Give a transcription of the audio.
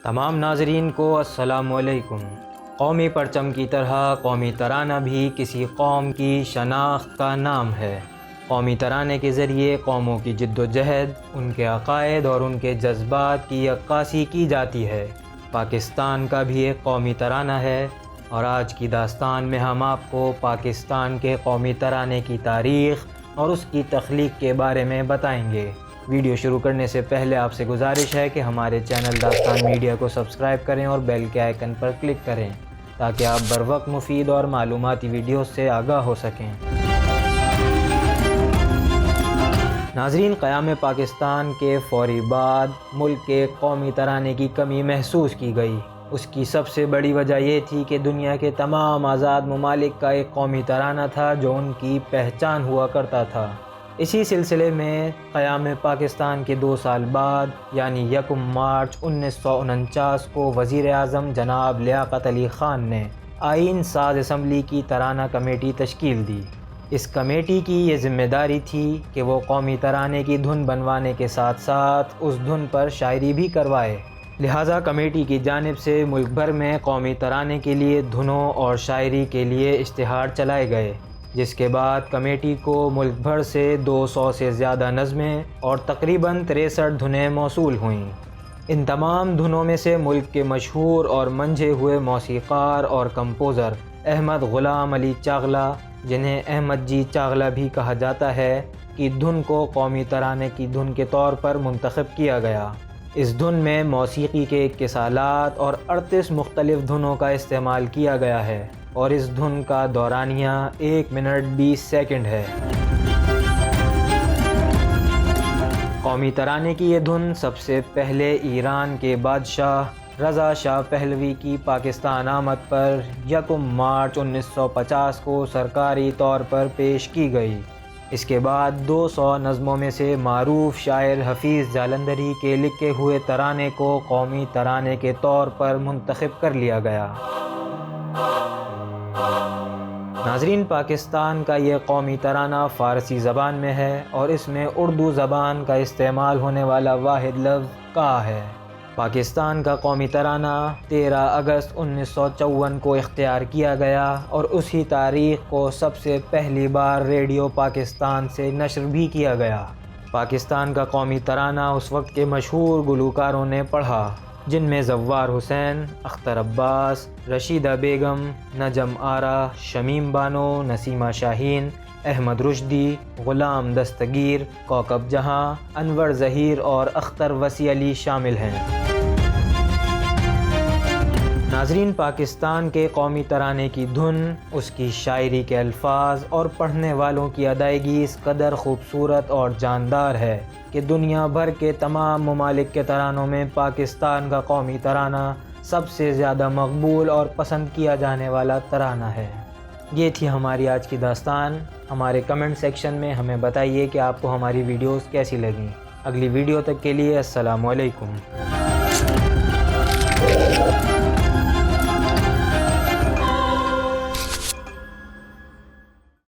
تمام ناظرین کو السلام علیکم۔ قومی پرچم کی طرح قومی ترانہ بھی کسی قوم کی شناخت کا نام ہے۔ قومی ترانے کے ذریعے قوموں کی جد و جہد، ان کے عقائد اور ان کے جذبات کی عکاسی کی جاتی ہے۔ پاکستان کا بھی ایک قومی ترانہ ہے، اور آج کی داستان میں ہم آپ کو پاکستان کے قومی ترانے کی تاریخ اور اس کی تخلیق کے بارے میں بتائیں گے۔ ویڈیو شروع کرنے سے پہلے آپ سے گزارش ہے کہ ہمارے چینل داستان میڈیا کو سبسکرائب کریں اور بیل کے آئیکن پر کلک کریں تاکہ آپ بروقت مفید اور معلوماتی ویڈیوز سے آگاہ ہو سکیں۔ ناظرین، قیام پاکستان کے فوری بعد ملک کے قومی ترانے کی کمی محسوس کی گئی۔ اس کی سب سے بڑی وجہ یہ تھی کہ دنیا کے تمام آزاد ممالک کا ایک قومی ترانہ تھا جو ان کی پہچان ہوا کرتا تھا۔ اسی سلسلے میں قیام پاکستان کے 2 سال بعد یعنی 1 مارچ 1949 کو وزیر اعظم جناب لیاقت علی خان نے آئین ساز اسمبلی کی ترانہ کمیٹی تشکیل دی۔ اس کمیٹی کی یہ ذمہ داری تھی کہ وہ قومی ترانے کی دھن بنوانے کے ساتھ ساتھ اس دھن پر شاعری بھی کروائے۔ لہٰذا کمیٹی کی جانب سے ملک بھر میں قومی ترانے کے لیے دھنوں اور شاعری کے لیے اشتہار چلائے گئے، جس کے بعد کمیٹی کو ملک بھر سے 200 سے زیادہ نظمیں اور تقریباً 63 دھنیں موصول ہوئیں۔ ان تمام دھنوں میں سے ملک کے مشہور اور منجھے ہوئے موسیقار اور کمپوزر احمد غلام علی چاغلہ، جنہیں احمد جی چاغلہ بھی کہا جاتا ہے، کی دھن کو قومی ترانے کی دھن کے طور پر منتخب کیا گیا۔ اس دھن میں موسیقی کے 21 آلات اور 38 مختلف دھنوں کا استعمال کیا گیا ہے، اور اس دھن کا دورانیہ 1 منٹ 20 سیکنڈ ہے۔ قومی ترانے کی یہ دھن سب سے پہلے ایران کے بادشاہ رضا شاہ پہلوی کی پاکستان آمد پر 1 مارچ 1950 کو سرکاری طور پر پیش کی گئی۔ اس کے بعد 200 نظموں میں سے معروف شاعر حفیظ جالندھری کے لکھے ہوئے ترانے کو قومی ترانے کے طور پر منتخب کر لیا گیا۔ ناظرین، پاکستان کا یہ قومی ترانہ فارسی زبان میں ہے اور اس میں اردو زبان کا استعمال ہونے والا واحد لفظ کا ہے۔ پاکستان کا قومی ترانہ 13 اگست 1954 کو اختیار کیا گیا اور اسی تاریخ کو سب سے پہلی بار ریڈیو پاکستان سے نشر بھی کیا گیا۔ پاکستان کا قومی ترانہ اس وقت کے مشہور گلوکاروں نے پڑھا، جن میں زوار حسین، اختر عباس، رشیدہ بیگم، نجم آرا، شمیم بانو، نسیمہ شاہین، احمد رشدی، غلام دستگیر، کوکب جہاں، انور ظہیر اور اختر وسیع علی شامل ہیں۔ ناظرین، پاکستان کے قومی ترانے کی دھن، اس کی شاعری کے الفاظ اور پڑھنے والوں کی ادائیگی اس قدر خوبصورت اور جاندار ہے کہ دنیا بھر کے تمام ممالک کے ترانوں میں پاکستان کا قومی ترانہ سب سے زیادہ مقبول اور پسند کیا جانے والا ترانہ ہے۔ یہ تھی ہماری آج کی داستان۔ ہمارے کمنٹ سیکشن میں ہمیں بتائیے کہ آپ کو ہماری ویڈیوز کیسی لگیں۔ اگلی ویڈیو تک کے لیے السلام علیکم۔